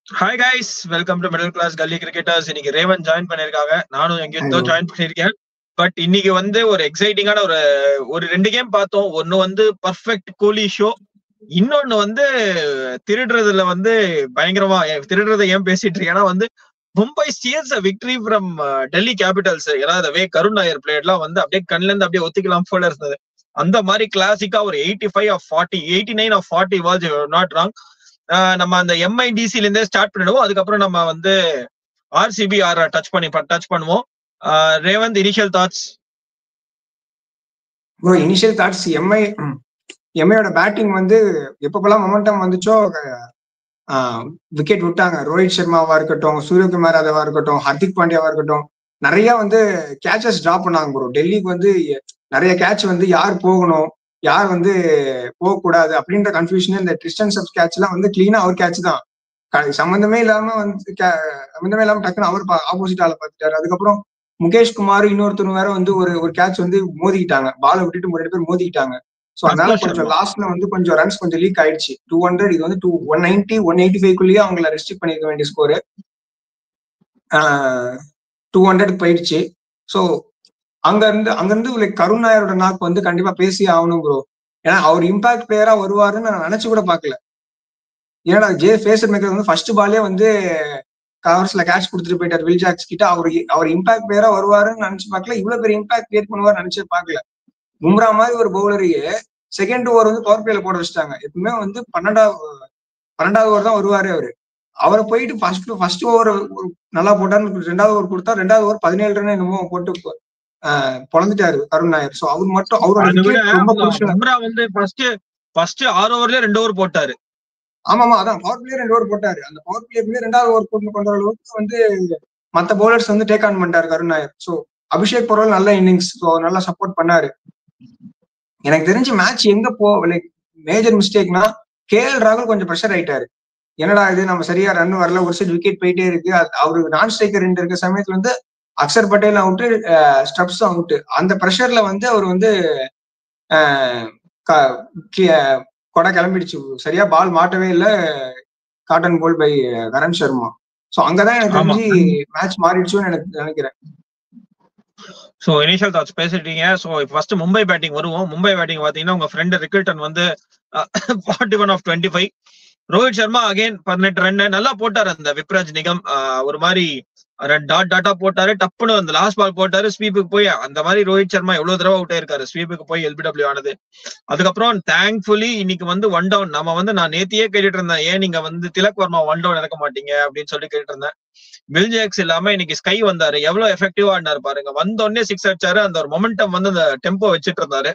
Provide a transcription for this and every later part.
Hi guys, welcome to middle class gully cricketers. இன்னைக்கு Revan join பண்ணிருக்காங்க. நானும் எங்கேருந்தோ Hello. ஜாயின் பண்ணிருக்கேன். பட் இன்னைக்கு வந்து ஒரு எக்ஸைட்டிங்கான ஒரு ஒரு 2 கேம் பார்த்தோம். ஒன்னு வந்து பர்ஃபெக்ட் கோலி ஷோ, இன்னொன்னு வந்து திருடுறதுல வந்து பயங்கரமா திருடுறதை ஏன் பேசிட்டு இருக்கேன்னா வந்து Mumbai Steeles victory from Delhi Capitals. ஏன்னா அந்த வே கருண் நாயர் பிளேயர்லாம் வந்து அப்படியே கண்ணுல இருந்து அப்படியே ஒத்திக்கலாம் போல இருந்தது. அந்த மாதிரி கிளாசிக்கா ஒரு 85 off 40, 89 off 40 was not wrong. நம்ம அந்த எம்ஐடிசில இருந்தே ஸ்டார்ட் பண்ணிடுவோம். அதுக்கப்புறம் நம்ம வந்து ஆர்சிபி டச் பண்ணுவோம். Revanth, initial thoughts. Bro initial thoughts எம்ஐயோட பேட்டிங் வந்து எப்பப்பெல்லாம் மொமெண்டம் வந்துச்சோ விக்கெட் விட்டாங்க. ரோஹித் சர்மாவா இருக்கட்டும், சூரியகுமார் யாதவா இருக்கட்டும், ஹர்திக் பாண்டியாவா இருக்கட்டும், நிறைய வந்து கேச்சஸ் டிராப் பண்ணாங்க ப்ரோ. டெல்லிக்கு வந்து நிறைய கேட்ச் வந்து யார் போகணும், யார் வந்து போகக்கூடாது அப்படின்ற கன்ஃபியூஷன். இந்த டிஸ்டன்ஸ் ஆஃப் கேட்ச் எல்லாம் வந்து கிளீனா அவர் கேட்ச் தான். சம்பந்தமே இல்லாம வந்து சம்பந்தமே இல்லாம டக்குன்னு அவர் ஆப்போசிட் ஆள பார்த்துட்டாரு. அதுக்கப்புறம் முகேஷ் குமார் இன்னொருத்தர் வேற வந்து ஒரு கேட்ச் வந்து மோதிக்கிட்டாங்க. பாலை விட்டுட்டு 2 பேர் மோதிக்கிட்டாங்க. சோ அதனால கொஞ்சம் லாஸ்ட்ல வந்து கொஞ்சம் ரன்ஸ் கொஞ்சம் லீக் ஆயிடுச்சு. 200, இது வந்து 190 185 அவங்கள ரெஸ்ட்ரிக்ட் பண்ணிருக்க வேண்டிய ஸ்கோரு 200 போயிடுச்சு. சோ அங்கிருந்து லைக் கருண் நாயரோட நாக்கு வந்து கண்டிப்பா பேசி ஆகணும் ப்ரோ. ஏன்னா அவர் இம்பாக்ட் பிளேயரா வருவாருன்னு நான் நினைச்சு கூட பாக்கல. ஏன்னா ஃபேசர் மேக்கர் வந்து ஃபர்ஸ்ட் பாலே வந்து கவர்ஸ்ல கேட்ச் கொடுத்துட்டு போயிட்டார் வில் ஜாக்ஸ் கிட்ட. அவர் இம்பாக்ட் பிளேயரா வருவாருன்னு நினைச்சு பார்க்கல. இவ்வளவு பெரிய இம்பாக்ட் கிரியேட் பண்ணுவார் நினைச்சே பார்க்கல. பும்ரா மாதிரி ஒரு பவுலரையே செகண்ட் ஓவர் வந்து பவர் பிளேல போட வச்சுட்டாங்க. எப்பவுமே வந்து 12வது ஓவர் தான் வருவாரு அவரு. அவரை போயிட்டு ஃபர்ஸ்ட் ஓவர் நல்லா போட்டாரு. 2வது ஓவர் கொடுத்தா 2வது ஓவர் 17 ரன் என்னமோ போட்டு பொழந்துட்டாரு கருண் நாயர். சோ அவர் மட்டும் அவரோட விக்கெட் ரொம்ப குருஷியல். பும்ரா வந்து ஃபர்ஸ்ட் 6 ஓவர்ல 2 ஓவர் போட்டாரு. ஆமாமா, அதான் பவர் பிளே 2 ஓவர் போட்டாரு. அந்த பவர் பிளே 2வது ஓவர் கொண்டு அளவுக்கு வந்து மத்த பவுலர்ஸ் வந்து டேக் ஆன் பண்ணிட்டாரு கருண் நாயர். சோ அபிஷேக் பரோல் நல்ல இன்னிங்ஸ், நல்லா சப்போர்ட் பண்ணாரு. எனக்கு தெரிஞ்சு மேட்ச் எங்க லைக் மேஜர் மிஸ்டேக்னா கேஎல் ராகுல் கொஞ்சம் ப்ரெஷர் ஆயிட்டாரு. என்னடா இது, நம்ம சரியா ரன் வரல, ஒரு சைடு விக்கெட் போயிட்டே இருக்கு. அவருக்கு நான் ஸ்ட்ரைக்கர் 2 இருக்க சமயத்துல வந்து Akshar Patel out, Stubbs out. அந்த ப்ரெஷர்ல வந்து அவர் வந்து கொடை கிளம்பிடுச்சு. சரியா பால் மாட்டவே இல்லை. Caught and bowled by Karn Sharma. So அங்கதான் எனக்கு தெரிஞ்சு மேட்ச் மாறிடுச்சுன்னு எனக்கு நினைக்கிறேன். சோ இனிஷியல் தாட்ஸ் பேசிட்டீங்க. சோ ஃபர்ஸ்ட் மும்பை பேட்டிங் வருவோம். மும்பை பேட்டிங் பாத்தீங்கன்னா உங்க ஃப்ரெண்ட் ரிக்கில்டன் வந்து 41 off 25. Rohit Sharma again 18 run நல்லா போட்டாரு. அந்த விப்ராஜ் நிகம் ஒரு மாதிரி டாட்டா போட்டாரு. டப்புன்னு அந்த லாஸ்ட் பால் போட்டாரு, ஸ்வீப்புக்கு போய். அந்த மாதிரி ரோஹித் சர்மா எவ்வளவு தடவை அவுட் ஆயிருக்காரு, ஸ்வீப்புக்கு போய் எல்பிடபிள்யூ ஆனது. அதுக்கப்புறம் தேங்க்ஃபுல்லி இன்னைக்கு வந்து 1 டவுன். நம்ம வந்து நான் நேத்தியே கேட்டுட்டு இருந்தேன், ஏன் நீங்க வந்து திலக் வர்மா 1 டவுன் இறக்க மாட்டீங்க அப்படின்னு சொல்லி கேட்டு இருந்தேன். வில் ஜாக்ஸ் இல்லாம இன்னைக்கு ஸ்கை வந்தாரு. எவ்வளவு எஃபெக்டிவா ஆடினாரு பாருங்க. வந்தோடனே 6 அடிச்சாரு. அந்த ஒரு மொமெண்டம் வந்து அந்த டெம்போ வச்சுட்டு இருந்தாரு.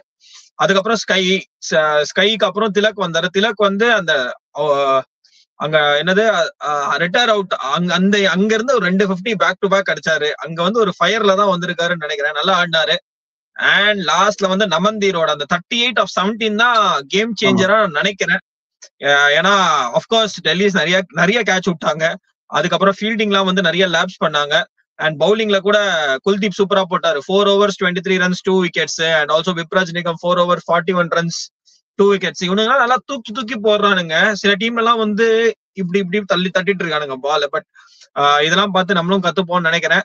அதுக்கப்புறம் ஸ்கைக்கு அப்புறம் திலக் வந்தாரு. திலக் வந்து அந்த அங்க என்னது ரிட்டையர் அவுட், அங்க இருந்து ஒரு 250 பேக் டு பேக் அடிச்சாரு. அங்க வந்து ஒரு ஃபயர்ல தான் வந்திருக்காருன்னு நினைக்கிறேன். நல்லா ஆடினாரு. அண்ட் லாஸ்ட்ல வந்து நமந்தீரோட அந்த 38 ஆஃப் 17 தான் கேம் சேஞ்சரா நினைக்கிறேன். ஏன்னா அப்கோர்ஸ் டெல்லிஸ் நிறைய கேட்ச் விட்டாங்க. அதுக்கப்புறம் ஃபீல்டிங்லாம் வந்து நிறைய லேப்ஸ் பண்ணாங்க. அண்ட் பவுலிங்ல கூட குல்தீப் சூப்பரா போட்டாரு. 4 overs 23 runs 2 wickets. And also Vipraj Nigam 4 overs 41 runs 2 wickets. இவனுங்க நல்லா தூக்கி போடுறானுங்க. சில டீம் எல்லாம் வந்து இப்படி தட்டிட்டு இருக்கானுங்க பால். பட் இதெல்லாம் பார்த்து நம்மளும் கத்துப்போம்னு நினைக்கிறேன்.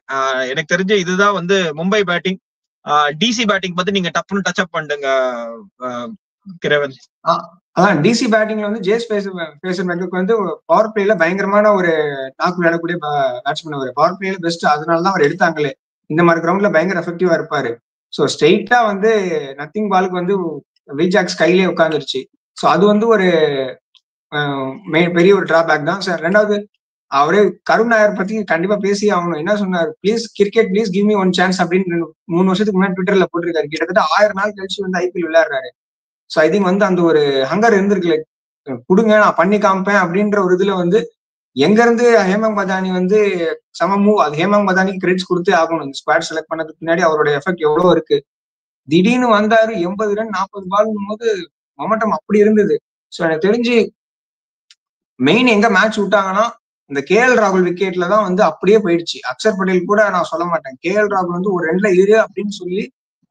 எனக்கு தெரிஞ்ச இதுதான் வந்து மும்பை பேட்டிங். டிசி பேட்டிங் பத்தி நீங்க டப்புன்னு டச் அப் பண்ணுங்க கிரவன். அதான் டிசி பேட்டிங்ல வந்து ஃபேசர் மேக்கருக்கு வந்து பவர் பிளேல பயங்கரமான ஒரு நாக்கு விளையாடக்கூடிய பேட்ஸ்மேன். அவர் பவர் பிளேல பெஸ்ட். அதனாலதான் அவர் எடுத்தாங்களே. இந்த மாதிரி கிரவுண்ட்ல பயங்கர எஃபெக்டிவா இருப்பாரு. ஸோ ஸ்ட்ரெயிட்டா வந்து நத்திங் பாலுக்கு வந்து வில் ஜாக்ஸ் கையிலே உட்காந்துருச்சு. ஸோ அது வந்து ஒரு பெரிய ஒரு டிராபேக் தான் சார். ரெண்டாவது, அவரே கருண் நாயர் பத்தி கண்டிப்பா பேசி ஆகணும். என்ன சொன்னார், please cricket please give me 1 chance அப்படின்னு 3 வருஷத்துக்கு முன்னாடி ட்விட்டர்ல போட்டிருக்காரு. கிட்டத்தட்ட 1000 நாள் கழிச்சு வந்து ஐபிஎல் விளையாடுறாரு. ஸோ ஐ திங்க் வந்து அந்த ஒரு ஹங்கர் இருந்திருக்குல்ல, கொடுங்க நான் பண்ணி காமிப்பேன் அப்படின்ற ஒரு இதுல வந்து எங்க இருந்து ஹேமங் மதானி வந்து சம மூவ். அது ஹேமங் மதானிக்கு கிரெடிட்ஸ் கொடுத்தே ஆகணும். இந்த ஸ்குவாட் செலக்ட் பண்ணதுக்கு பின்னாடி அவரோட எஃபெக்ட் எவ்வளவு இருக்கு. திடீர்னு வந்தாரு 80 ரன் 40 பால் போது மொமெண்டம் அப்படி இருந்தது. ஸோ எனக்கு தெரிஞ்சு மெயின் எங்க மேட்ச் விட்டாங்கன்னா இந்த கேஎல் ராகுல் விக்கெட்ல தான் வந்து அப்படியே போயிடுச்சு. அக்ஷர் பட்டேல் கூட நான் சொல்ல மாட்டேன். கேஎல் ராகுல் வந்து ஒரு 2ல இரு அப்படின்னு சொல்லி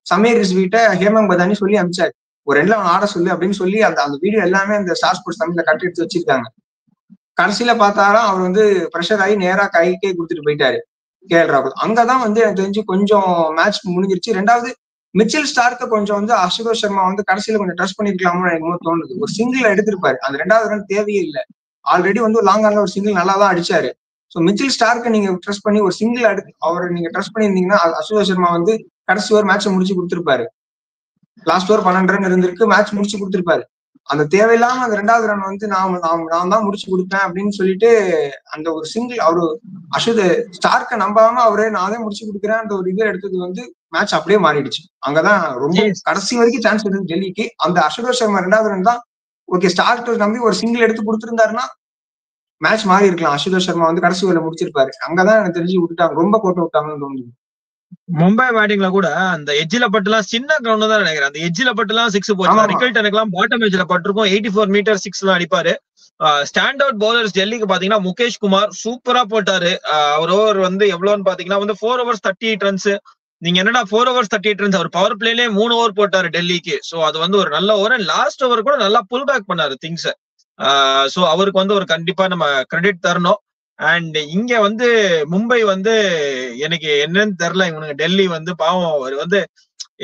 சமீர் ரிஸ்விட்ட ஹேமங் மதானி சொல்லி அனுப்பிச்சாரு. ஒரு 2ல அவன் ஆட சொல்லு அப்படின்னு சொல்லி அந்த வீடியோ எல்லாமே அந்த ஸ்டார் ஸ்போர்ட்ஸ் தமிழ்ல கட்டி எடுத்து வச்சிருக்காங்க. கடைசியில பார்த்தாலும் அவர் வந்து ப்ரெஷர் ஆகி நேரா கைக்கே கொடுத்துட்டு போயிட்டாரு கேஎல் ராகுல். அங்கதான் வந்து எனக்கு தெரிஞ்சு கொஞ்சம் மேட்ச் முடிஞ்சிருச்சு. ரெண்டாவது மிச்சல் ஸ்டார்க்க கொஞ்சம் வந்து அசுதோஷ் சர்மா வந்து கடைசியில கொஞ்சம் ட்ரஸ்ட் பண்ணிருக்கலாமோ எனக்கு தோணுது. ஒரு சிங்கிள் எடுத்திருப்பாரு, அந்த 2வது ரன் தேவையே இல்லை. ஆல்ரெடி வந்து லாங் ஆன்ல ஒரு சிங்கிள் நல்லா தான் அடிச்சாரு. ஸோ மிச்சல் ஸ்டார்க்க நீங்க ட்ரஸ்ட் பண்ணி ஒரு சிங்கிள் அவரை நீங்க ட்ரஸ்ட் பண்ணியிருந்தீங்கன்னா அசுதோஷ் சர்மா வந்து கடைசி ஒரு மேட்சை முடிச்சு கொடுத்துருப்பாரு. லாஸ்ட் ஓவர் 12 ரன் இருந்திருக்கு, மேட்ச் முடிச்சு கொடுத்துருப்பாரு. அந்த தேவையில்லாம அந்த 2வது ரன் வந்து நான் தான் முடிச்சு கொடுப்பேன் அப்படின்னு சொல்லிட்டு அந்த ஒரு சிங்கிள் அவரு அஸ்வித் ஸ்டார்க்க நம்பாம அவரே நான் தான் முடிச்சு கொடுக்குறேன் அந்த ஒரு இதை எடுத்தது வந்து மேட்ச் அப்படியே மாறிடுச்சு. அங்கதான் ரொம்ப கடைசி வரைக்கும் சான்ஸ் இருந்தது டெல்லிக்கு. அந்த அசுதோஷ் சர்மா 2வது ரன் தான் ஓகே ஸ்டார்ட் நம்பி ஒரு சிங்கிள் எடுத்து கொடுத்துருந்தாருன்னா மேட்ச் மாறி இருக்கலாம். அசுதோஷ் சர்மா வந்து கடைசி ஓவர்ல முடிச்சிருப்பாரு. அங்கதான் எனக்கு தெரிஞ்சு விட்டுட்டாங்க, ரொம்ப போட்டு விட்டாங்கன்னு தோணுது. மும்பை பேட்டிங்ல கூட அந்த எஜ்ஜில பட்டுலாம் சின்ன கிரவுண்ட் தான் நினைக்கிறேன். அந்த எஜ்ஜில பட்டுலாம் 6 போச்சு. ரிக்கல்டனுக்குலாம் பாட்டம் எஜ்ல பட்டிருக்கும். 84 மீட்டர் 6 எல்லாம் அடிப்பாரு. ஸ்டாண்ட் அவுட் பவுலர்ஸ் டெல்லிக்கு பாத்தீங்கன்னா முகேஷ் குமார் சூப்பரா போட்டாரு. அவர் ஓவர் வந்து எவ்வளவுன்னு பாத்தீங்கன்னா வந்து 4 overs 38 runs. நீங்க என்னடா 4 overs 38 runs, அவர் பவர் பிளேலயே 3 ஓவர் போட்டாரு டெல்லிக்கு. சோ அது வந்து ஒரு நல்ல ஓவர். லாஸ்ட் ஓவர் கூட நல்லா புல் பேக் பண்ணாரு திங்ஸ். சோ அவருக்கு வந்து ஒரு கண்டிப்பா நம்ம கிரெடிட் தரணும். அண்ட் இங்க வந்து மும்பை வந்து எனக்கு என்னன்னு தெரியல, இவனுக்கு டெல்லி வந்து பாவம் அவர் வந்து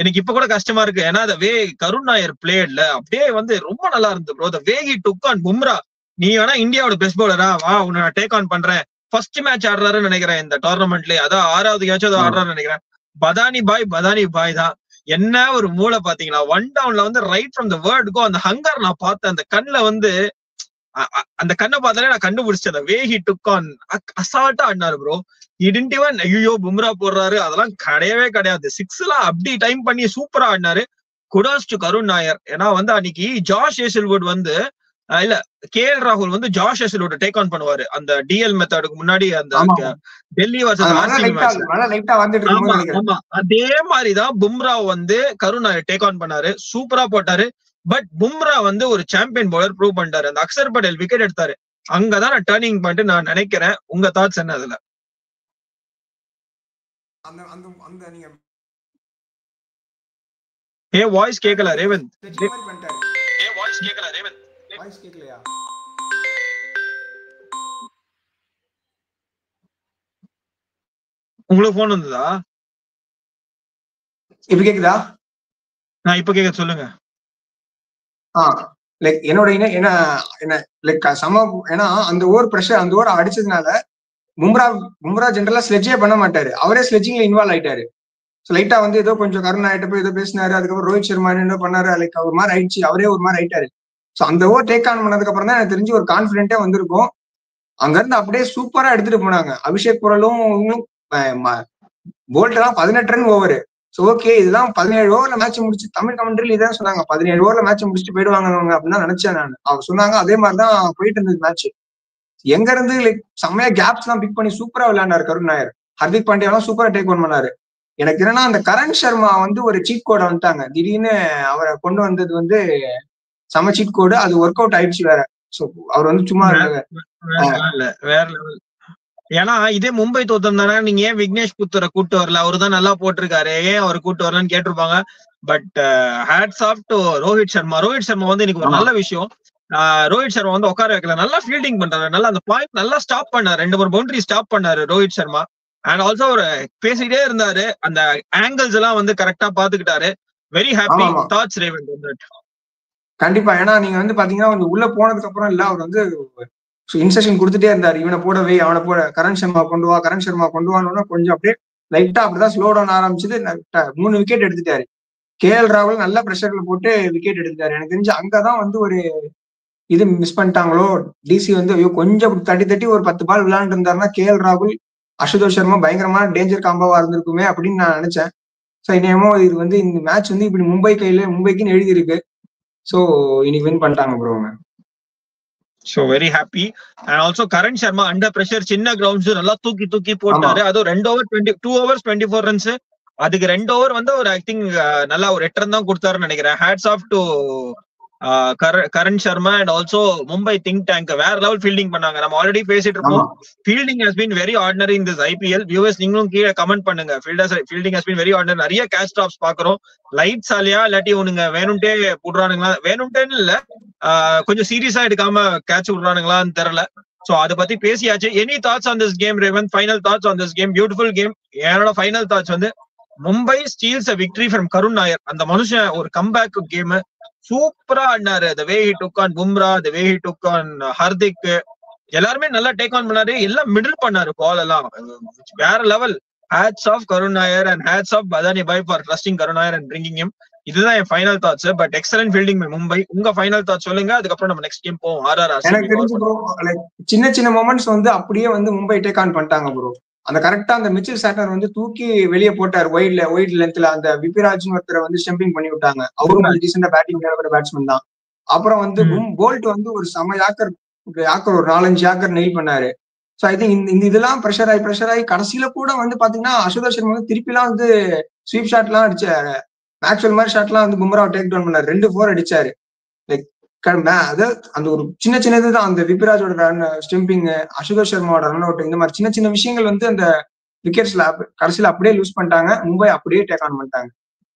எனக்கு இப்ப கூட கஷ்டமா இருக்கு. ஏன்னா அந்த வே கருண் நாயர் பிளேட்ல அப்படியே வந்து ரொம்ப நல்லா இருந்தது bro. The way he took on Bumrah. நீ வேணா இந்தியாவோட பெஸ்ட் பவுலரா வா, உன்னை நான் டேக் ஆன் பண்றேன். ஃபர்ஸ்ட் மேட்ச் ஆடுறாருன்னு நினைக்கிறேன் இந்த டோர்னமெண்ட்லயே, அதான் 6வது மேட்ச் ஆடுறாருன்னு நினைக்கிறேன். பதானி பாய் தான். என்ன ஒரு மூளை பாத்தீங்களா, 1 downல வந்து ரைட் ஃப்ரம் த வேர்டுக்கும் அந்த ஹங்கர் நான் பார்த்தேன். அந்த கண்ணுல வந்து அந்த கண்ணை பார்த்தாலே நான் கண்டுபிடிச்சேன். வே ஹி டுக் ஆன் அசால்ட்டா ஆடினாரு ப்ரோ. ஹி டிடன்ட் ஈவன் ஐயோ பும்ரா போடுறாரு அதெல்லாம் கிடையவே கிடையாது. 6 எல்லாம் அப்படி டைம் பண்ணி சூப்பரா ஆடினாரு. Kudos to Karun Nair. ஏன்னா வந்து அன்னைக்கு ஜாஷ் ஹேசல்வுட் வந்து இல்ல கேஎல் ராகுல் வந்து ஜாஷ் ஹேசல்வுட் டேக் ஆன் பண்ணுவாரு அந்த டிஎல் மெத்தடுக்கு முன்னாடி அந்த டெல்லி வர்சஸ் ஆர்சிபி மேட்ச்ல. ஆமா அதே மாதிரிதான் பும்ரா வந்து கருண் நாயர் டேக் ஆன் பண்ணாரு, சூப்பரா போட்டாரு. பட் பும்ரா வந்து ஒரு சாம்பியன் பவுலர் ப்ரூவ் பண்ணிட்டாரு. அந்த அக்சர் பட்டேல் விக்கெட் எடுத்தாரு, அங்கதான் நான் டர்னிங் பாயிண்ட் நான் நினைக்கிறேன். உங்க தாட்ஸ் என்ன அதுல? ஏ வாய்ஸ் கேக்கல ரேவந்த். உங்களுக்கு போன் வந்ததா? இப்ப கேக்குதா? நான் இப்ப கேக்க சொல்லுங்க. லைக் என்னோட என்ன லைக் சம ஏன்னா அந்த ஓவர் பிரஷர் அந்த ஓவர் அடிச்சதுனால பும்ரா ஜென்ரலா ஸ்லெட்ஜே பண்ண மாட்டாரு, அவரே ஸ்லெட்ஜிங்ல இன்வால்வ் ஆயிட்டாரு. ஸோ லைட்டா வந்து ஏதோ கொஞ்சம் கருண் ஆயிட்ட போய் ஏதோ பேசினாரு. அதுக்கப்புறம் ரோஹித் சர்மா என்ன பண்ணாரு, லைக் ஒரு மாதிரி ஆயிடுச்சு, அவரே ஒரு மாதிரி ஆயிட்டாரு. ஸோ அந்த ஓவர் டேக் ஆன் பண்ணதுக்கு அப்புறம் தான் எனக்கு தெரிஞ்சு ஒரு கான்பிடென்ட்டே வந்திருக்கும். அங்க இருந்து அப்படியே சூப்பரா எடுத்துட்டு போனாங்க. அபிஷேக் புரலும் போல்ட் எல்லாம் 18 ரன் ஓவர். ஸோ ஓகே இதுதான் 17 ஓவர்ல மேட்ச் முடிச்சு, தமிழ் கமெண்ட்ரியில் இதான் சொன்னாங்க, 17 ஓவர்ல மேட்ச் முடிச்சுட்டு போயிடுவாங்க அப்படின்னு நினைச்சேன் நான். அவங்க சொன்னாங்க அதே மாதிரிதான் போயிட்டு இருந்தது மேட்ச். எங்க இருந்து லைக் செம்மையா கேப்ஸ் எல்லாம் பிக் பண்ணி சூப்பரா விளையாண்டாரு கருண் நாயர். ஹர்திக் பாண்டியா எல்லாம் சூப்பரா டேக் ஒன் பண்ணாரு. எனக்கு என்னன்னா அந்த கரண் சர்மா வந்து ஒரு சீட் கோட வந்துட்டாங்க திடீர்னு, அவரை கொண்டு வந்தது வந்து செம சீட் கோடு, அது ஒர்க் அவுட் ஆயிடுச்சு வேற. ஸோ அவர் வந்து சும்மா வேற லெவல். ஏன்னா இதே மும்பை தோத்தம் தானே, நீங்க ஏன் விக்னேஷ் புத்தரை கூட்டு வரல, அவரு தான் நல்லா போட்டிருக்காரு, ஏன் அவர் கூட்டு வரலன்னு கேட்டிருப்பாங்க. But hats off to Rohit Sharma. Rohit Sharma வந்து இன்னைக்கு ஒரு நல்ல விஷயம், ரோஹித் சர்மா வந்து உட்கார வைக்கல, நல்லா ஃபீல்டிங் பண்றாரு, நல்லா அந்த பாயிண்ட் நல்லா ஸ்டாப் பண்ணாரு, 2-3 பவுண்டரி ஸ்டாப் பண்ணாரு ரோஹித் சர்மா. அண்ட் ஆல்சோ அவர் பேசிட்டே இருந்தாரு, அந்த ஆங்கிள்ஸ் எல்லாம் வந்து கரெக்டா பாத்துக்கிட்டாரு. Very happy. தாட்ஸ் ரேவந்த்? கண்டிப்பா. ஏன்னா நீங்க வந்து பாத்தீங்கன்னா கொஞ்சம் உள்ள போனதுக்கு அப்புறம் இல்ல, அவர் வந்து இன்ஸ்ட்ரக்ஷன் கொடுத்துட்டே இருந்தாரு, இவனை போடவே அவனை போட, கரண் சர்மா கொண்டு வான்னு கொஞ்சம் அப்படியே லைட்டா அப்படிதான் ஸ்லோ டவுன் ஆரம்பிச்சது. 3 விக்கெட் எடுத்துட்டாரு. கேஎல் ராகுல் நல்ல பிரஷர்ல போட்டு விக்கெட் எடுத்துட்டாரு. எனக்கு தெரிஞ்சு அங்கதான் வந்து ஒரு இது மிஸ் பண்ணிட்டாங்களோ டிசி வந்து. ஐயோ கொஞ்சம் தட்டி ஒரு 10 பால் விளையாண்டு இருந்தாருன்னா கேஎல் ராகுல் அசுதோஷ் சர்மா பயங்கரமான டேஞ்சர் காம்போவா இருந்திருக்குமே அப்படின்னு நான் நினைச்சேன். ஸோ இனிமோ இது வந்து இந்த மேட்ச் வந்து இப்படி மும்பைக்குன்னு எழுதி இருக்கு. ஸோ இன்னைக்கு வின் பண்ணிட்டாங்க bro. So very happy. And also Karan Sharma under pressure சின்ன கிரவுண்ட்ஸ் நல்லா தூக்கி போட்டாரு. அதுவும் 2 overs 24 runs. அதுக்கு 2 over வந்து ஒரு ஐ திங்க் நல்லா ஒரு 8 run தான் கொடுத்தாருன்னு நினைக்கிறேன். Hats off to Karan Sharma and also Mumbai think tank. வேற லெவல் ஃபீல்டிங் பண்ணாங்க. நம்ம ஆல்ரெடி பேசிட்டு இருக்கோம், fielding has been very ordinary in this IPL. Viewers நீங்களும் கீழே கமெண்ட் பண்ணுங்க, fielding has been very ordinary. நிறைய கேட்ச் ட்ராப்ஸ் பாக்குறோம், லைட்ஸ் ஆலியா இல்லாட்டி உனங்க வேணும்ட்டே போடுறானுங்களா, வேணும்ட்டேன்னு இல்ல கொஞ்சம் சீரியஸா எடுக்காம கேட்ச் விடுறானுங்களான்னு தெரியல. சோ அதை பத்தி பேசியாச்சு. Any thoughts on this game Revanth? Final thoughts on this game? Beautiful game. என்னோட ஃபைனல் தாட்ஸ் வந்து Mumbai steals a victory from Karun Nair. அந்த மனுஷன் ஒரு கம்பேக் கேம் சூப்பரா ஆடினாரு. The way he took on Bumrah, the way he took on Hardik, எல்லாருமே நல்லா டேக் ஆன் பண்ணாரு. எல்லாம் மிடில் பண்ணாரு பால் எல்லாம் வேற level. Hats off Karun Nair and hats off Badani பாய் for trusting Karun Nair and bringing him. இதுதான் என் final thoughts. But excellent fielding by Mumbai. உங்க ஃபைனல் தாட்ஸ் சொல்லுங்க, அதுக்கப்புறம் நம்ம நெக்ஸ்ட் கேம் போவோம். எனக்கு தெரிஞ்சு ப்ரோ லைக் சின்ன சின்ன மொமெண்ட்ஸ் வந்து அப்படியே வந்து மும்பை டேக் ஆன் பண்ணிட்டாங்க ப்ரோ. அந்த கரெக்டா அந்த மிச்சல் சாட்டர் வந்து தூக்கி வெளியே போட்டார் ஒயிட் லென்த்ல. அந்த விபிராஜ்னு ஒருத்தரை வந்து ஸ்டம்பிங் பண்ணி விட்டாங்க. அவரும் கொஞ்சம் டீசெண்டா பேட்டிங் பேட்ஸ்மேன் தான். அப்புறம் வந்து போல்ட் வந்து ஒரு செம யாக்கர் ஒரு 4-5 யாக்கர் நெயில் பண்ணாரு. ஸோ ஐ திங்க் இந்த இதெல்லாம் ப்ரெஷர் ஆகி கடைசியில கூட வந்து பாத்தீங்கன்னா அசுதோஷ் சர்மா வந்து திருப்பிலாம் வந்து ஸ்வீப் ஷாட் எல்லாம் அடிச்சாரு. மேக்ஸ்வெல் மாதிரி ஷாட் எல்லாம் வந்து பும்ராவை டேக் டவுன் பண்ணாரு. 2 4 அடிச்சாரு. லைக் அது அந்த ஒரு சின்ன இதுதான் அந்த விபிராஜோட ரன் ஸ்டம்பிங், அசுதோஷ் சர்மாவோட ரன் அவுட், இந்த மாதிரி சின்ன சின்ன விஷயங்கள் வந்து அந்த விக்கெட்ஸ்ல கடைசியில அப்படியே லூஸ் பண்ணிட்டாங்க. மும்பை அப்படியே டேக் ஆன் பண்ணிட்டாங்க.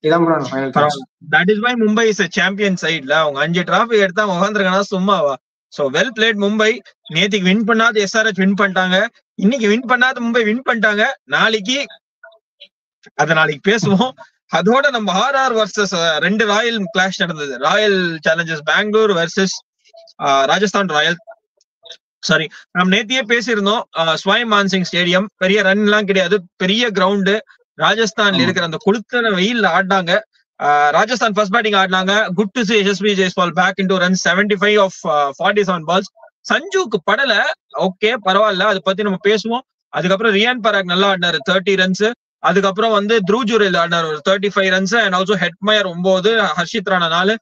இதான் bro final thoughts. That is why Mumbai is a champion சைடுல. அவங்க 5 டிராஃபி எடுத்தா உட்காந்துருக்கானா சும்மாவா? So well played Mumbai. நேத்திக்கு வின் பண்ணாத எஸ்ஆர்எச் வின் பண்ணிட்டாங்க. இன்னைக்கு வின் பண்ணாத மும்பை வின் பண்ணிட்டாங்க. நாளைக்கு பேசுவோம். அதோட நம்ம ஆர்ஆர் வர்சஸ் 2 ராயல் கிளாஷ் நடந்தது. Royal challengers Bangalore versus Rajasthan royal. Sorry, நம்ம நேத்தியே பேசியிருந்தோம். ஸ்வாய் மான்சிங் ஸ்டேடியம் பெரிய ரன் எல்லாம் கிடையாது, பெரிய கிரவுண்டு. ராஜஸ்தான்ல இருக்கிற அந்த கொளுத்தன வெயில்ல ஆடினாங்க. ராஜஸ்தான் ஃபர்ஸ்ட் பேட்டிங் ஆடினாங்க. Good to see Yashasvi Jaiswal back into run 75 of 47 balls. சஞ்சுக்கு படல, ஓகே பரவாயில்ல, அதை பத்தி நம்ம பேசுவோம். அதுக்கப்புறம் ரியான் பராக் நல்லா ஆடினாரு 30 runs. அதுக்கப்புறம் வந்து த்ரூவ் ஜுரேல் ஆடினார் ஒரு 35 runs. And also Hetmyer 9, Harshit Rana 4.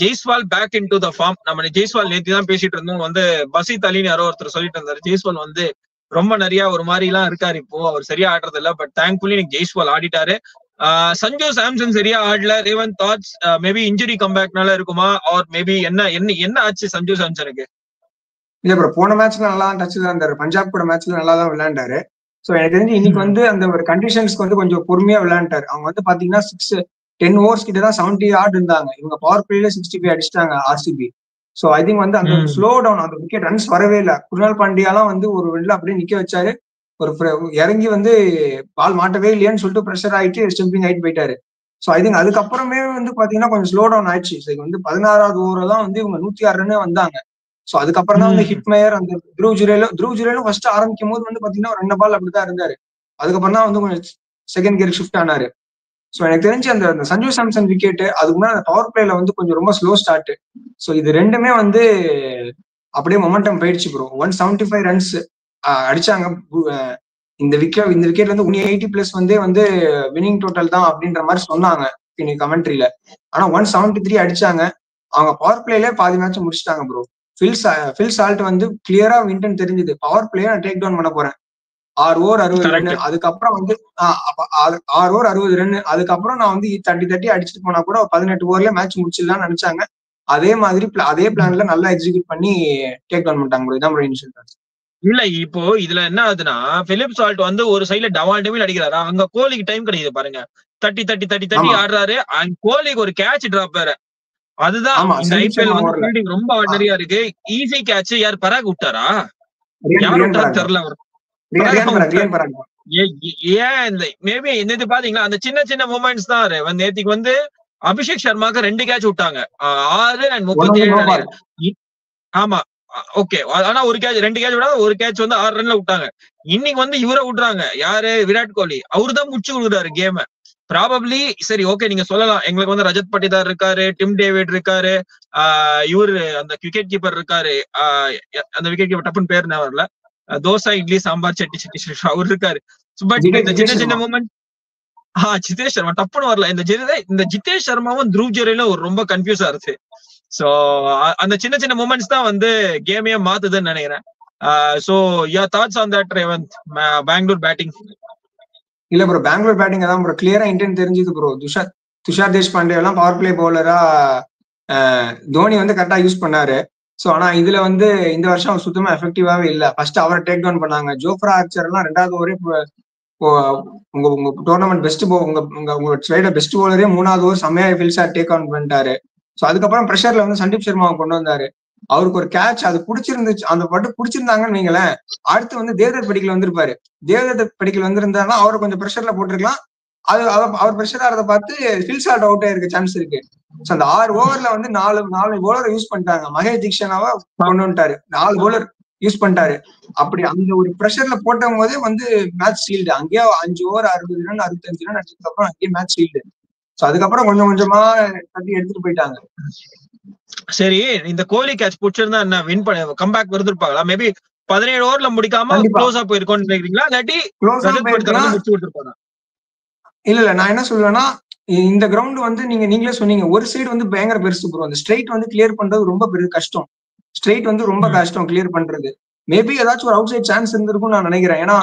Jaiswal back in to the form. நம்ம ஜெய்ஸ்வால் நேத்தி தான் பேசிட்டு இருந்தோம். வந்து பசித் அலின்னு யாரோ ஒருத்தர் சொல்லிட்டு இருந்தாரு, ஜெய்ஸ்வால் வந்து ரொம்ப நிறைய ஒரு மாதிரி எல்லாம் இருக்காரு இப்போ, அவர் சரியா ஆடுறது இல்ல. பட் தேங்க்ஃபுல்லி எனக்கு ஜெய்ஸ்வால் ஆடிட்டாரு. சஞ்சு சாம்சன் சரியா ஆடல. ரேவன் தாட்ஸ்? மேபி இன்ஜுரி கம்பேக்னால இருக்குமா, ஆர் மேபி என்ன ஆச்சு சஞ்சு சாம்சனுக்கு? இல்ல ப்ரோ, போன மேட்ச்ல நல்லா டச் தான் இருந்தாரு. பஞ்சாப் கூட மேட்ச்ல நல்லா தான் விளையாண்டாரு. சோ எனக்கு தெரிஞ்சு இன்னைக்கு வந்து அந்த ஒரு கண்டிஷன்ஸ்க்கு வந்து கொஞ்சம் பொறுமையா விளையாண்டாரு. அவங்க வந்து பாத்தீங்கன்னா 10 overs கிட்ட தான் 70 ஆட் இருந்தாங்க. இவங்க பவர் பிளேல 65 அடிச்சிட்டாங்க ஆர்சிபி. சோ ஐ திங்க் வந்து அந்த ஸ்லோ டவுன், அந்த விக்கெட் ரன்ஸ் வரவே இல்லை. குருணால் பாண்டியாலாம் வந்து ஒரு வெளில அப்படியே நிக்க வச்சாரு. ஒரு இறங்கி வந்து பால் மாட்டவே இல்லையான்னு சொல்லிட்டு ப்ரெஷர் ஆயிட்டு ஸ்டம்பிங் ஆயிட்டு போயிட்டாரு. சோ ஐ திங்க் அதுக்கப்புறமே வந்து பாத்தீங்கன்னா கொஞ்சம் ஸ்லோ டவுன் ஆயிடுச்சு. வந்து 16வது ஓவர் தான் வந்து இவங்க 106 ரன் வந்தாங்க. சோ அதுக்கப்புறம் தான் வந்து ஹிட்மேயர், அந்த த்ரூவ் ஜுரேலும் ஃபர்ஸ்ட் ஆரம்பிக்கும் போது வந்து பாத்தீங்கன்னா 2 பால் அப்படிதான் இருந்தாரு. அதுக்கப்புறம் தான் வந்து கொஞ்சம் செகண்ட் கியர் ஷிஃப்ட் ஆனாரு. சோ எனக்கு தெரிஞ்சு அந்த சஞ்சு சாம்சன் விக்கெட், அதுக்கு முன்னாடி பவர் பிளேல வந்து கொஞ்சம் ரொம்ப ஸ்லோ ஸ்டார்ட். சோ இது ரெண்டுமே வந்து அப்படியே மொமெண்டம் போயிடுச்சு ப்ரோ. 175 runs அடிச்சாங்க. இந்த விக்கெட்ல வந்து 180+ வந்து வின்னிங் டோட்டல் தான் அப்படின்ற மாதிரி சொன்னாங்க இன்னைக்கு கமெண்ட்ரியில. ஆனா 173 அடிச்சாங்க. அவங்க பவர் பிளேல பாதி மேட்ச் முடிச்சிட்டாங்க ப்ரோ. ஃபில் சால்ட் வந்து கிளியரா வின்டன் தெரிஞ்சது. பவர் பிளே நான் டேக் டவுன் பண்ண போறேன், 6 over 60 ரன். அதுக்கப்புறம் வந்து 6 over 60 ரன். அதுக்கப்புறம் நான் வந்து 30 அடிச்சுட்டு போனா கூட 18 overல மேட்ச் முடிச்சிடலாம்னு நினைச்சாங்க. அதே மாதிரி அதே பிளான்ல நல்லா எக்ஸிக்யூட் பண்ணி டேக் டவுன் பண்ணிட்டாங்க. இதான் ப்ரோ இனிஷியல் டாஸ். இல்ல இப்போ இதுல என்ன ஆகுதுன்னா, பிலிப் சால்ட் வந்து ஒரு சைட்ல டவால் அடிக்கிறாரு. அங்க கோலிக்கு டைம் கிடைக்குது பாருங்க. 30 ஆடுறாரு. கோலிக்கு ஒரு கேட்ச் டிராப் வேற. அதுதான் இந்த ஐபிஎல் வந்து ஃபீல்டிங் ரொம்ப ஆர்டினரியா இருக்கு. ஈஸி கேட்ச் யார் பராக் விட்டாரா? யாரும் தெரியல. ஏன் இந்த மேபி என்னது பாத்தீங்களா, அந்த சின்ன மூமெண்ட்ஸ் தான். நேத்திக்கு வந்து அபிஷேக் சர்மாக்கு 2 கேட்ச் விட்டாங்க, 6 and 37. ஆமா ஓகே. ஆனா ஒரு கேட்ச் 2 கேட்ச் விடாத ஒரு கேட்ச் வந்து 6 ரன்ல விட்டாங்க. இன்னைக்கு வந்து இவரை விடுறாங்க. யாரு? விராட் கோலி. அவரு தான் முடிச்சு கொடுக்குறாரு கேம. ப்ராபப்ளி சரி ஓகே நீங்க சொல்லலாம், எங்களுக்கு வந்து ரஜத் பட்டிதார் இருக்காரு, டிம் டேவிட் இருக்காரு, இவரு அந்த விக்கெட் கீப்பர் இருக்காரு, அந்த விக்கெட் கீப்பர் டப்புன்னு பேர் வரல, தோசை இட்லி சாம்பார் சட்டி அவர் இருக்காரு. பட் இந்த சின்ன மூமெண்ட் ஜிதேஷ் சர்மா டப்புன்னு வரல. இந்த ஜிதேஷ் சர்மாவும் த்ரூவ் ஜுரேலும் ஒரு ரொம்ப கன்ஃபியூஸ் ஆகுது. சோ அந்த சின்ன மூமெண்ட்ஸ் தான் வந்து கேமையே மாத்துதுன்னு நினைக்கிறேன். So your thoughts on that Revanth, Bangalore batting? இல்ல ப்ரோ, பெங்களூர் பேட்டிங் தான் ப்ரோ கிளியரா இன்டென்ட் தெரிஞ்சது ப்ரோ. துஷார் தேஷ்பாண்டே எல்லாம் பவர் பிளே பவுலரா தோனி வந்து கரெக்டா யூஸ் பண்ணாரு. சோ ஆனா இதுல வந்து இந்த வருஷம் சுத்தமா எஃபெக்டிவாவே இல்ல. ஃபர்ஸ்ட் அவரை டேக் டவுன் பண்ணாங்க. ஜோஃப்ரா ஆர்ச்சர் எல்லாம் 2வது ஓவரே உங்க டோர்னமெண்ட் பெஸ்ட் உங்க சைட பெஸ்ட் பவுலரே 3வது ஓவர் செம்மையா ஃபில் ஷாட் டேக் ஆன் பண்ணிட்டாரு. சோ அதுக்கப்புறம் பிரஷர்ல வந்து சந்தீப் சர்மாவை கொண்டு வந்தாரு. அவருக்கு ஒரு கேட்ச் அது பிடிச்சிருந்துச்சு, அந்த பட்டு பிடிச்சிருந்தாங்கன்னு வைங்களேன், அடுத்து வந்து தேவதத் படிக்கல் வந்திருப்பாரு. தேவதத் படிக்கல் வந்திருந்தாருன்னா அவரை கொஞ்சம் ப்ரெஷர்ல போட்டிருக்கலாம். அது அவர் ப்ரெஷர் ஆறத பார்த்து ஃபில் ஷாட் அவுட் ஆயிருக்க சான்ஸ் இருக்கு. சோ அந்த 6 ஓவர்ல வந்து 4 பவுலரை யூஸ் பண்ணிட்டாங்க. மகேஷ் தீக்ஷனாவை கொண்டு வந்துட்டாரு. 4 பவுலர் யூஸ் பண்ணிட்டாரு. அப்படி அந்த ஒரு ப்ரெஷர்ல போட்ட போதே வந்து மேட்ச் சீல்டு. அங்கேயே 5 ஓவர் 60 ரன் 65 ரன் அடிச்சதுக்கு அப்புறம் அங்கேயே மேட்ச் சீல்டு. சோ அதுக்கப்புறம் கொஞ்சம் கொஞ்சமா தட்டி எடுத்துட்டு போயிட்டாங்க. சரி, இந்த கோலி கேட்ச் பிடிச்சிருந்தா என்ன வின் பண்ண கம்பேக் வருதுருப்பாங்களா? மேபி 17 ஓவர்ல முடிக்காம க்ளோஸா போயிருக்கோம்னு நினைக்கிறீங்களா? இல்லாட்டி ரஜத் படிக்கல் வந்து முடிச்சு கொடுத்துருப்பாங்க? இல்ல நான் என்ன சொல்லுவேன்னா, இந்த கிரவுண்ட் வந்து நீங்களே சொன்னீங்க, ஒரு சைடு வந்து பயங்கர பெருசு ப்ரோ. அந்த ஸ்ட்ரைட் வந்து கிளியர் பண்றது ரொம்ப பெரிய கஷ்டம். ஸ்ட்ரைட் வந்து ரொம்ப கஷ்டம் கிளியர் பண்றது. மேபி ஏதாச்சும் ஒரு அவுட் சைட் சான்ஸ் இருந்திருக்கும் நான் நினைக்கிறேன். ஏன்னா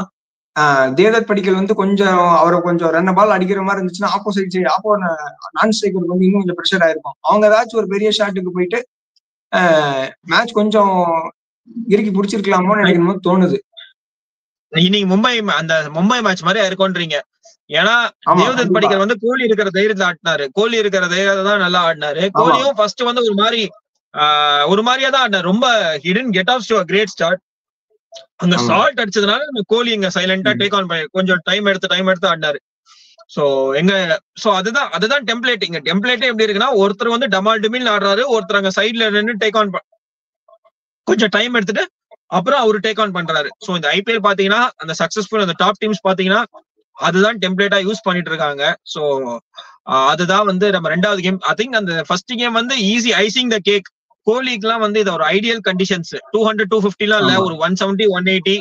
தேவதத் படிக்கல் வந்து கொஞ்சம் அவரை கொஞ்சம் 2 பால் அடிக்கிற மாதிரி இருந்துச்சுன்னா ஆப்போசிட் சைடு நான் ஸ்ட்ரைக்கருக்கு வந்து இன்னும் கொஞ்சம் ப்ரெஷர் ஆயிருக்கும். அவங்க ஏதாச்சும் ஒரு பெரிய ஷாட்டுக்கு போயிட்டு மேட்ச் கொஞ்சம் இறுக்கி பிடிச்சிருக்கலாமோன்னு எனக்கு தோணுது. இன்னைக்கு மும்பை மேட்ச் மாதிரி இருக்கும்ன்றீங்க. ஏன்னா தேவதத் படிக்கல் வந்து கோலி இருக்கிற தைரியத்துல ஆடினாரு. கோலி இருக்கிற தைரியத்துல தான் நல்லா ஆடினாரு. கோலியும் ஃபர்ஸ்ட் வந்து ஒரு மாதிரியா தான் ஆடினாரு. ரொம்ப hit and get off to great start. அங்க சால்ட் அடிச்சதுனால கோலி இங்க சைலண்டா டேக் ஆன் பண்ணி கொஞ்சம் டைம் எடுத்து ஆடினாரு. சோ அதுதான் டெம்ப்ளேட். இங்க டெம்ப்ளேட்டே எப்படி இருக்குன்னா, ஒருத்தர் வந்து டமால் டிமில் ஆடுறாரு, ஒருத்தர் அங்க சைட்ல நின்று டேக் ஆன் கொஞ்சம் டைம் எடுத்துட்டு அப்புறம் அவரு டேக் ஆன் பண்றாரு. சோ இந்த ஐபிஎல் பாத்தீங்கன்னா அந்த சக்சஸ்ஃபுல் அந்த டாப் டீம்ஸ் பாத்தீங்கன்னா அதுதான் டெம்ப்ளேட்டா யூஸ் பண்ணிட்டு இருக்காங்க. சோ அதுதான் வந்து நம்ம 2வது கேம். ஐ திங்க் அந்த ஃபர்ஸ்ட் கேம் வந்து ஈஸி ஐசிங் த கேக். கோலிக்குலாம் வந்து இது ஒரு ஐடியல் கண்டிஷன்ஸ். 200 250 இல்ல, ஒரு 170 180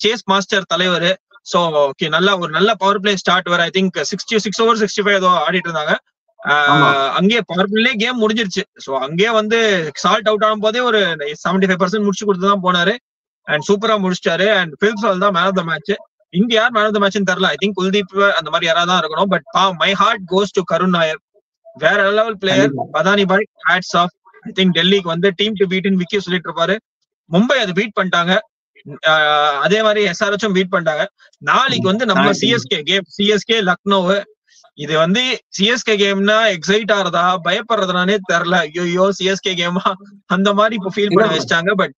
சேஸ் மாஸ்டர் தலைவர். சோ ஓகே, ஒரு நல்ல பவர் பிளே ஸ்டார்ட் வர. ஐ திங்க் 66 ஓவர் 65 ஏதோ ஆடிட்டு இருந்தாங்க. அங்கேயே பவர் பிளே கேம் முடிஞ்சிருச்சு. சோ அங்கேயே வந்து சால்ட் அவுட் ஆகும் போதே ஒரு 75% முடிச்சு கொடுத்துதான் போனாரு. அண்ட் சூப்பரா முடிச்சிட்டாரு. அண்ட் பிலிப்ஸ் தான் மேன் ஆஃப் த மேட்ச். இங்க யார் மேன் ஆஃப் த மேட்ச் தெரியல. ஐ திங்க் குல்தீப் அந்த மாதிரி யாராவது தான் இருக்கணும். But my heart goes to Karun Nair. வேற லெவல் பிளேயர். பதானி பாய் ஹேட்ஸ் ஆஃப். ஐ திங்க் டெல்லிக்கு வந்து டீம் டு பீட் விக்கி சொல்லிட்டு இருப்பாரு. மும்பை அதை பீட் பண்ணிட்டாங்க. அதே மாதிரி எஸ்ஆர்எச்சும் பீட் பண்ணிட்டாங்க. நாளைக்கு வந்து நம்ம சிஎஸ்கே லக்னோ. இது வந்து சிஎஸ்கே கேம்னா எக்ஸைட் ஆறதா பயப்படுறதுனானே தெரியல. ஐயோ சிஎஸ்கே கேமா அந்த மாதிரி இப்போ ஃபீல் பண்ண வச்சிட்டாங்க. But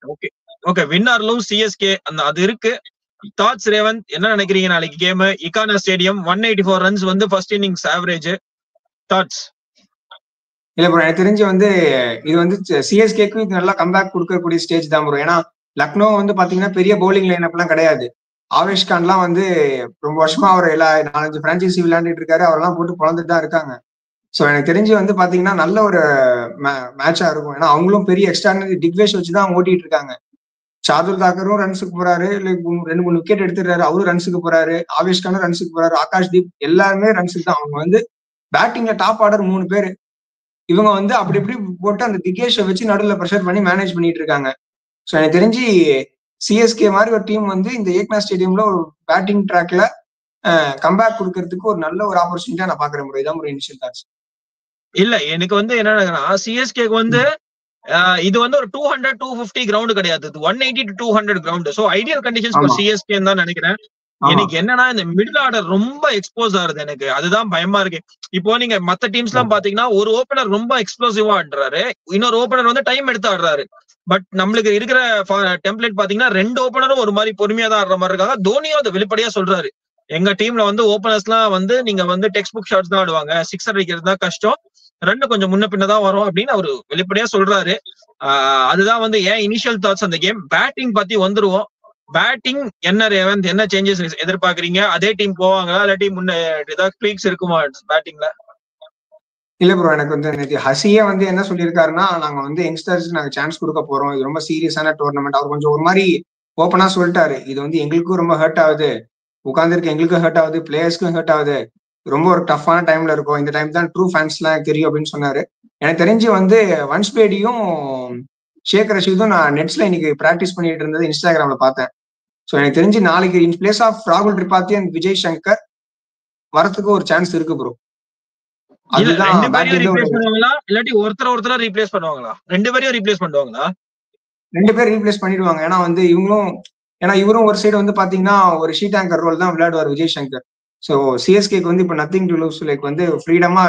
okay win or lose CSK அது இருக்கு. தாட்ஸ் ரேவந்த், என்ன நினைக்கிறீங்க நாளைக்கு கேம்? இகானா ஸ்டேடியம் 184 ரன்ஸ் வந்து ஃபர்ஸ்ட் இன்னிங்ஸ் ஆவரேஜ். தாட்ஸ்? இல்ல ப்ரோ, எனக்கு தெரிஞ்சு வந்து இது வந்து சிஎஸ்கேக்கு இது நல்லா கம்பேக் கொடுக்கக்கூடிய ஸ்டேஜ் தான் ப்ரோ. ஏன்னா லக்னோ வந்து பாத்தீங்கன்னா பெரிய பவுலிங் லைன் எல்லாம் கிடையாது. ஆவேஷ் கான்லாம் வந்து ரொம்ப வருஷமா அவர் 4-5 பிரான்ச்சைசி விளையாண்டுட்டு இருக்காரு. அவரெல்லாம் போட்டு குழந்துட்டு தான் இருக்காங்க. சோ எனக்கு தெரிஞ்சு வந்து பாத்தீங்கன்னா நல்ல ஒரு மேட்சா இருக்கும். ஏன்னா அவங்களும் பெரிய எக்ஸ்ட்ரானரி டிக்வேஷ் வச்சுதான் ஓட்டிட்டு இருக்காங்க. ஷார்துல் தாக்கரும் ரன்ஸுக்கு போறாரு, 2-3 விக்கெட் எடுத்துறாரு, அவரும் ரன்ஸுக்கு போறாரு. ஆவேஷ் கானும் ரன்ஸுக்கு போறாரு, ஆகாஷ் தீப் எல்லாருமே ரன்ஸுக்கு தான். அவங்க வந்து பேட்டிங்ல டாப் ஆர்டர் 3 பேரு. இவங்க வந்து அப்படி இப்படி போட்டு அந்த திகேஷை வச்சு நடுவில் ப்ரெஷர் பண்ணி மேனேஜ் பண்ணிட்டு இருக்காங்க. ஸோ எனக்கு தெரிஞ்சு சிஎஸ்கே மாதிரி ஒரு டீம் வந்து இந்த ஏக்னா ஸ்டேடியம்ல ஒரு பேட்டிங் ட்ராக்ல கம்பேக் கொடுக்கறதுக்கு ஒரு நல்ல ஒரு ஆப்பர்ச்சுனிட்டியா நான் பாக்குறேன் ப்ரோ. இதான் ஒரு இனிஷியல் தாட்ஸ். இல்ல எனக்கு வந்து என்ன சிஎஸ்கேக்கு வந்து இது வந்து ஒரு 200 250 கிரவுண்ட் கிடையாது. 180 to 200 ground. So ideal conditions for CSK தான் நினைக்கிறேன். எனக்கு என்னன்னா இந்த மிடில் ஆர்டர் ரொம்ப எக்ஸ்போஸ் ஆகுது. எனக்கு அதுதான் பயமா இருக்கு. இப்போ நீங்க மத்த டீம்ஸ் எல்லாம் பாத்தீங்கன்னா ஒரு ஓபனர் ரொம்ப எக்ஸ்ப்ளோசிவா ஆடுறாரு, இன்னொரு ஓபனர் வந்து டைம் எடுத்து ஆடுறாரு. பட் நம்மளுக்கு இருக்கிற டெம்ப்ளேட் பாத்தீங்கன்னா 2 ஓபனரும் ஒரு மாதிரி பொறுமையா தான் ஆடுற மாதிரி இருக்காங்க. தோனியும் அதை வெளிப்படையா சொல்றாரு. எங்க டீம்ல வந்து ஓபனர்ஸ் எல்லாம் வந்து நீங்க வந்து டெக்ஸ்ட் புக் ஷாட்ஸ் தான் ஆடுவாங்க, 6 அடிக்கிறது தான் கஷ்டம், 2 கொஞ்சம் முன்ன பின்னதான் வரும் அப்படின்னு அவரு வெளிப்படையா சொல்றாரு. அதுதான் வந்து ஏன் இனிஷியல் தாட்ஸ் அந்த கேம். பேட்டிங் பத்தி வந்துருவோம். பேட்டிங் என்ன ரேவந்த், என்ன சேஞ்சஸ் எதிர்பார்க்கறீங்க? அதே டீம் போவாங்களா இல்லாட்டி முன்ன ஏதாவது ட்வீக்ஸ் இருக்குமா பேட்டிங்ல? இல்ல ப்ரோ, எனக்கு வந்து ஹசியே வந்து என்ன சொல்லியிருக்காருன்னா, நாங்க வந்து யங்ஸ்டர்ஸ் நாங்க சான்ஸ் கொடுக்க போறோம், இது ரொம்ப சீரியஸான டோர்னமெண்ட். அவர் கொஞ்சம் ஒரு மாதிரி ஓப்பனா சொல்லிட்டாரு, இது வந்து எங்களுக்கும் ரொம்ப ஹர்ட் ஆகுது, உட்காந்துருக்கு எங்களுக்கும் ஹர்ட் ஆகுது, பிளேயர்ஸ்க்கும் ஹர்ட் ஆகுது, ரொம்ப ஒரு டஃப்பான டைம்ல இருக்கும், இந்த டைம் தான் ட்ரூ ஃபேன்ஸ் எல்லாம் தெரியும் அப்படின்னு சொன்னாரு. எனக்கு தெரிஞ்சு வந்து வன்ஸ்பேடியும் ஷேக் ரஷீதும் நான் நெட்ஸ்ல இன்னைக்கு பிராக்டிஸ் பண்ணிட்டு இருந்தது இன்ஸ்டாகிராம்ல பார்த்தேன். ஸோ எனக்கு தெரிஞ்சு நாளைக்கு இன் பிளேஸ் ஆஃப் ராகுல் திரிபாத்தி அண்ட் விஜய் சங்கர் வரத்துக்கு ஒரு சான்ஸ் இருக்கு ப்ரோ. அதுதான் இல்லாட்டி ஒருத்தர ரீப்ளேஸ் பண்ணுவாங்களா? 2 பேரையும் ரீப்ளேஸ் பண்ணுவாங்களா? 2 பேர் ரீப்ளேஸ் பண்ணிடுவாங்க. ஏன்னா வந்து இவரும் ஒரு சைடு வந்து பாத்தீங்கன்னா ஒரு ஷீட் ஆங்கர் ரோல் தான் விளையாடுவார் விஜய் சங்கர். ஸோ சிஎஸ்கேக்கு வந்து இப்போ நத்திங் டு லூஸ், லைக் வந்து ஃப்ரீடமா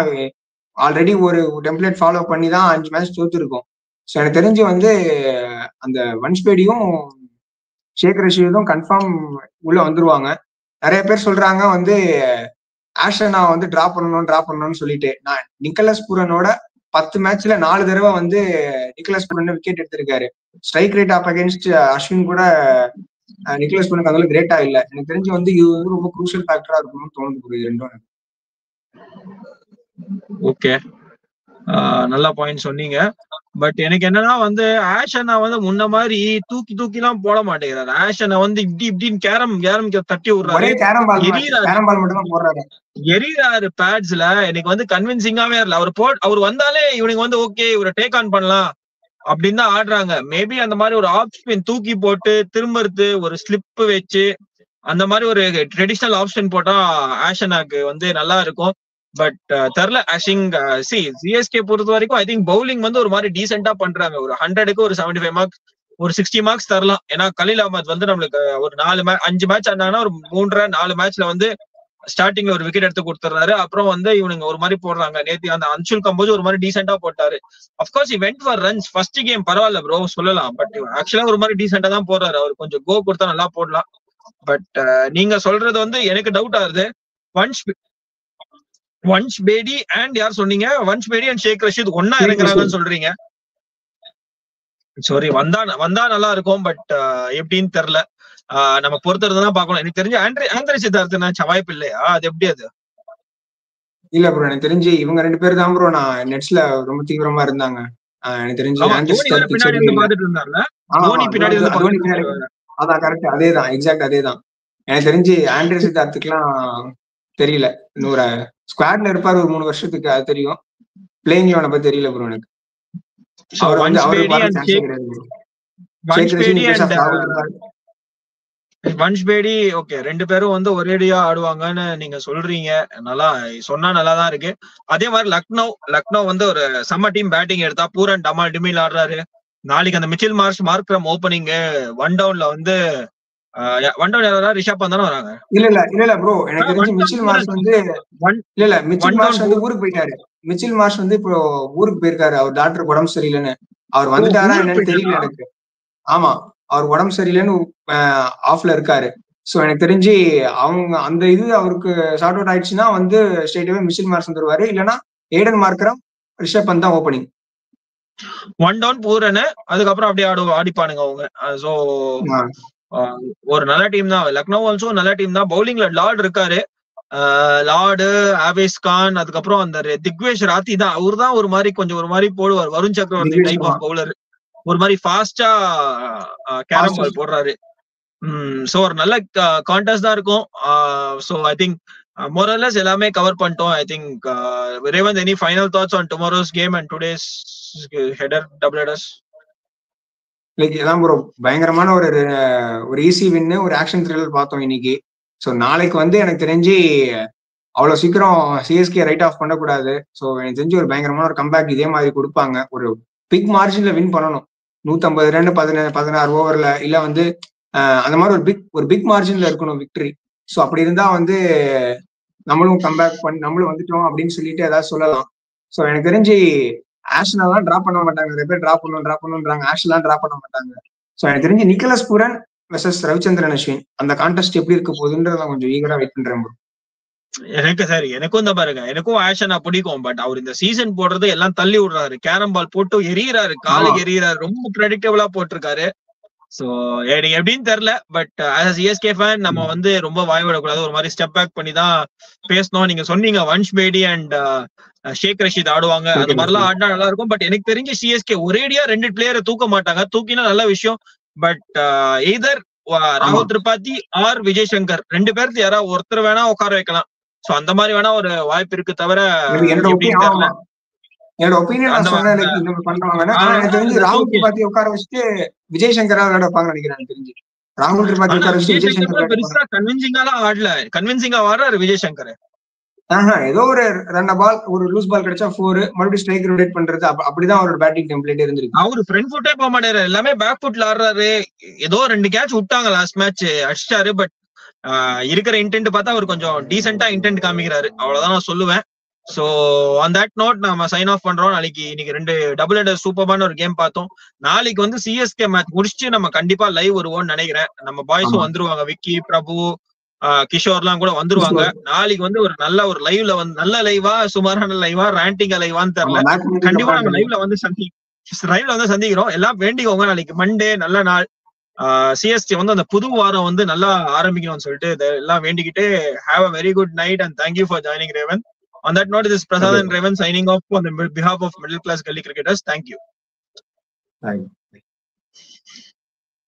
ஆல்ரெடி ஒரு டெம்ப்ளேட் ஃபாலோ பண்ணி தான் 5 மேட்ச் தோத்துருக்கும். ஸோ எனக்கு தெரிஞ்சு வந்து அந்த வன்ஸ்பேடியும் ஷேக் ரஷீதும் கன்ஃபார்ம் உள்ள வந்துருவாங்க. நிறைய பேர் சொல்றாங்க வந்து ஆஷனா வந்து டிரா பண்ணணும்னு சொல்லிட்டு. நான் நிக்கலஸ் பூரனோட 10 மேட்ச்ல 4 தடவை வந்து நிக்கலஸ் பூரன் விக்கெட் எடுத்திருக்காரு. Strike rate of against Ashwin கூட நிக்கலஸ் பூரனுக்கு அதனால கிரேட்டா இல்ல. எனக்கு தெரிஞ்சு வந்து இது வந்து ரொம்ப குரூஷியல் ஃபேக்டரா இருக்கணும்னு தோணுது ரெண்டும். ஓகே, நல்ல பாயிண்ட் சொன்னீங்க. பட் எனக்கு என்னன்னா வந்து ஆஷனை வந்து முன்ன மாதிரி தூக்கி எல்லாம் போட மாட்டேங்கிறாரு. ஆஷனை வந்து இப்படின்னு கேரம் தட்டி விடுறாரு, எரியாரு பேட்ஸ்ல. எனக்கு வந்து கன்வின்சிங்காவே இல்ல. அவர் வந்தாலே இவனுக்கு வந்து ஓகே இவரை டேக் ஆன் பண்ணலாம் அப்படின்னு தான் ஆடுறாங்க. மேபி அந்த மாதிரி ஒரு ஆஃப் ஸ்பின் தூக்கி போட்டு திரும்புறது, ஒரு ஸ்லிப் வச்சு அந்த மாதிரி ஒரு ட்ரெடிஷனல் ஆப்ஷன் போட்டா ஆஷனாக்கு வந்து நல்லா இருக்கும். பட் தெரியல. சிஎஸ்கே பொறுத்த வரைக்கும் ஐ திங்க் பவுலிங் வந்து ஒரு மாதிரி டீசென்டா பண்றாங்க. ஒரு 100க்கு ஒரு 75 மார்க்ஸ், ஒரு 60 மார்க்ஸ் தரலாம். ஏன்னா கலீல் அஹ்மத் வந்து நம்மளுக்கு ஒரு 5 மேட்ச் ஆனாங்கன்னா ஒரு 3.5-4 மேட்ச்ல வந்து ஸ்டார்டிங்ல ஒரு விக்கெட் எடுத்து கொடுத்துறாரு. அப்புறம் வந்து இவனுங்க ஒரு மாதிரி போடுறாங்க. நேத்து அந்த அன்சுல் கம்போஸ் ஒரு மாதிரி டீசென்டா போட்டாரு. Of course went for runs first game பரவாயில்ல ப்ரோ சொல்லலாம். பட் ஆக்சுவலா ஒரு மாதிரி டீசென்டா தான் போடுறாரு. அவர் கொஞ்சம் கோ கொடுத்தா நல்லா போடலாம். பட் நீங்க சொல்றது வந்து எனக்கு டவுட் ஆகுது. வன்ஷ் பேடி அண்ட் யார் சொன்னீங்க? வன்ஷ் பேடி அண்ட் ஷேக் ரஷீத் ஒன்னா இறங்குறாங்கன்னு சொல்றீங்க. சாரி, வந்தா நல்லா இருக்கும். பட் எப்படின்னு தெரியல. நம்ம பொறுத்ததான் பார்க்கணும். எனக்கு தெரிஞ்சு ஆண்ட்ரே சித்தார்த் வாய்ப்பு இல்லையா? அது எப்படி? அது இல்ல ப்ரோ, எனக்கு தெரிஞ்சு இவங்க 2 பேர் தான் ப்ரோ நான் நெட்ஸ்ல ரொம்ப தீவிரமா இருந்தாங்க. எனக்கு தெரிஞ்சு பின்னாடி இருந்து பாத்துட்டு இருந்தாருல, தோனி பின்னாடி இருந்து பாத்துட்டு. அதான் கரெக்ட், அதேதான், எக்ஸாக்ட் அதேதான். எனக்கு தெரிஞ்சு ஆண்ட்ரே சித்தார்த்துக்குலாம் தெரியல. இன்னொரு ஸ்குவாட்ல இருப்பாரு ஒரு 3 வருஷத்துக்கு, அது தெரியும். பிளேயிங் லெவனை பத்தி தெரியல ப்ரோ எனக்கு. வன்ஷ் பேடி ஓகே, 2 பேரும் வந்து ஒரேடியா ஆடுவாங்கன்னு நீங்க சொல்றீங்க. சொன்னா நல்லாதான் இருக்கு. அதே மாதிரி லக்னோ வந்து ஒரு செம்ம டீம் பேட்டிங் எடுத்தா பூரன் டமால் டிமில் ஆடுறாரு. நாளைக்கு அந்த மிச்சில் மார்க்ரம் ஓப்பனிங் ஒன் டவுன்ல வந்து ரிஷப் பந்த் தானே வராங்க. இல்ல ப்ரோ, எனக்கு தெரிஞ்சு மிச்சில் மார்ஷ் வந்து ஊருக்கு போயிட்டாரு. மிச்சில் மார்ஷ் வந்து இப்போ ஊருக்கு போயிருக்காரு. அவர் டாக்டர் உடம்பு சரியில்லைன்னு. அவர் வந்துட்டாரா என்னன்னு தெரியல எனக்கு. ஆமா, அவர் உடம்பு சரியில்லைன்னு ஆஃப்ல இருக்காரு. சோ எனக்கு தெரிஞ்சு அவங்க அந்த இது அவருக்கு ஷார்ட் அவுட் ஆயிடுச்சுன்னா வந்து ஸ்ட்ரெயிட்டாவே மிச்சில் மார்ஷ் வந்துருவாரு. இல்லைன்னா ஏடன் மார்க்கரம், ரிஷப் பந்த் தான் ஓப்பனிங். ஒன் டவுன் பூரனு, அதுக்கப்புறம் அப்படியே ஆடிப்பானுங்க அவங்க. சோ ஒரு நல்ல டீம் தான். லக்னோ ஆல்சோ நல்ல டீம் தான். பவுலிங்ல லார்ட் இருக்காரு, லார்டு, ஆவேஸ் கான், அதுக்கப்புறம் அந்த திக்வேஷ் ராத்தி தான். அவரு தான் ஒரு மாதிரி போடுவார். வருண் சக்கரவர்த்தி டைப் ஆஃப் பவுலர். ஒரு மாதிரி ஃபாஸ்டா கேரம் பால் போடுறாரு. சோ ஒரு நல்ல கான்டெஸ்ட் தான் இருக்கும். சோ ஐ திங்க் மோரலஸ் எல்லாமே கவர் பண்ணிட்டோம். I think Revanth, any final thoughts on tomorrow's game and today's header double headers? Like இதான் ப்ரோ, பயங்கரமான ஒரு ஈஸி வின்னு, ஒரு ஆக்ஷன் த்ரில்லர் பார்த்தோம் இன்னைக்கு. ஸோ நாளைக்கு வந்து எனக்கு தெரிஞ்சு அவ்வளவு சீக்கிரம் சிஎஸ்கே ரைட் ஆஃப் பண்ணக்கூடாது. ஸோ எனக்கு தெரிஞ்சு ஒரு பயங்கரமான ஒரு கம்பேக் இதே மாதிரி கொடுப்பாங்க. ஒரு பிக் மார்ஜின்ல வின் பண்ணணும். 150 ரன் 16 ஓவர்ல, இல்ல வந்து அந்த மாதிரி ஒரு பிக் மார்ஜின்ல இருக்கணும் விக்டரி. ஸோ அப்படி இருந்தா வந்து நம்மளும் கம்பேக் பண்ணி நம்மளும் வந்துட்டோம் அப்படின்னு சொல்லிட்டு ஏதாவது சொல்லலாம். ஸோ எனக்கு தெரிஞ்சு ஆஷ்லாம் டிரா பண்ண மாட்டாங்க. நிறைய பேர் டிரா பண்ணுன்றாங்க. ஆஷ்லாம் டிரா பண்ண மாட்டாங்க. ஸோ எனக்கு தெரிஞ்சு நிக்கலஸ் பூரன் வெர்சஸ் ரவிச்சந்திரன் அஸ்வின் அந்த கான்டெஸ்ட் எப்படி இருக்க போகுதுன்றத கொஞ்சம் ஈகரா வெயிட் பண்றேன். எனக்கும் இந்த பாருங்க, எனக்கும் ஆஷனா பிடிக்கும். பட் அவர் இந்த சீசன் போடுறது எல்லாம் தள்ளி விடுறாரு. கேரம் பால் போட்டு எரியிறாரு, காலுக்கு எரியிறாரு, ரொம்ப ப்ரெடிக்டபிளா போட்டிருக்காரு. சோ எனக்கு எப்படின்னு தெரியல. பட் ஆஸ் சிஎஸ்கே ஃபேன் நம்ம வந்து ரொம்ப வாய்விடக்கூடாது. ஒரு மாதிரி ஸ்டெப் பேக் பண்ணி தான் பேசணும். நீங்க சொன்னீங்க வன்ஷ் பேடி அண்ட் ஷேக் ரஷீத் ஆடுவாங்க, அந்த மாதிரிலாம் ஆடினா நல்லா இருக்கும். பட் எனக்கு தெரிஞ்சு சிஎஸ்கே ஒரேடியா 2 பிளேயரை தூக்க மாட்டாங்க. தூக்கினா நல்ல விஷயம். பட் எய்தர் ராகுல் திரிபாதி ஆர் விஜய் சங்கர் 2 பேருக்கு யாராவது ஒருத்தர் வேணா உட்கார வைக்கலாம். சோ அந்த மாதிரி வேணா ஒரு வாய்ப்பு இருக்கு. தவிர என்னோட ஒப்பீனியன் நான் சொன்னேன் பண்ணுவாங்கன்னா, எனக்கு தெரிஞ்சு ராகுல் திரிபாதி உட்கார வச்சுட்டு விஜய் சங்கரா விளையாட வைப்பாங்க நினைக்கிறேன். எனக்கு தெரிஞ்சு ராகுல் திரிபாதி உட்கார வச்சுட்டு விஜய் சங்கர் பெருசா கன்வின்சிங்காலாம் ஆடல. கன்வின்சிங்கா ஆடுறாரு விஜய் சங்கர். ஏதோ ஒரு ரன் பால், ஒரு லூஸ் பால் கிடைச்சா 4, மறுபடியும் ஸ்ட்ரைக் ரொட்டேட் பண்றது, அப்படிதான் அவரோட பேட்டிங் டெம்ப்ளேட் இருந்திருக்கு. அவரு ஃப்ரண்ட் ஃபுட்டே போக மாட்டாரு, எல்லாமே பேக் ஃபுட்ல ஆடுறாரு. ஏதோ 2 கேட்ச் விட்டாங்க லாஸ்ட் மேட்ச், அடிச்சிட்டாரு. பட் இருக்கிற இன்டென்ட் பார்த்தா அவர் கொஞ்சம் டீசென்டா இன்டென்ட் காமிக்கிறாரு. அவ்வளவுதான் நான் சொல்லுவேன். சோ ஆன் தட் நோட் நம்ம சைன் ஆஃப் பண்றோம். இன்னைக்கு 2 டபுள் ஹெடர் சூப்பரான ஒரு கேம் பார்த்தோம். நாளைக்கு வந்து சிஎஸ்கே மேட்ச் முடிச்சுட்டு நம்ம கண்டிப்பா லைவ் வருவோம்னு நினைக்கிறேன். நம்ம பாய்ஸும் வந்துருவாங்க, விக்கி, பிரபு, கிஷோர்லாம் கூட வந்துருவாங்க. நாளைக்கு வந்து ஒரு நல்ல ஒரு லைவ்ல வந்து நல்ல லைவா சுமாரான லைவா ரேண்டிங் லைவான்னு தெரியல. கண்டிப்பா நம்ம லைவ்ல வந்து சந்திக்கிறோம். எல்லாம் வேண்டிக்கோங்க. நாளைக்கு மண்டே நல்ல நாள். சிஎஸ்டி வந்து அந்த புது வாரம் வந்து நல்லா ஆரம்பிக்கணும்னு சொல்லிட்டு எல்லாம் வேண்டிக்கிட்டு have a very good night and thank you for joining Raven. On that note, this is Prasad and Raven signing off on the behalf of Middle Class Gully Cricketers. Thank you. Bye.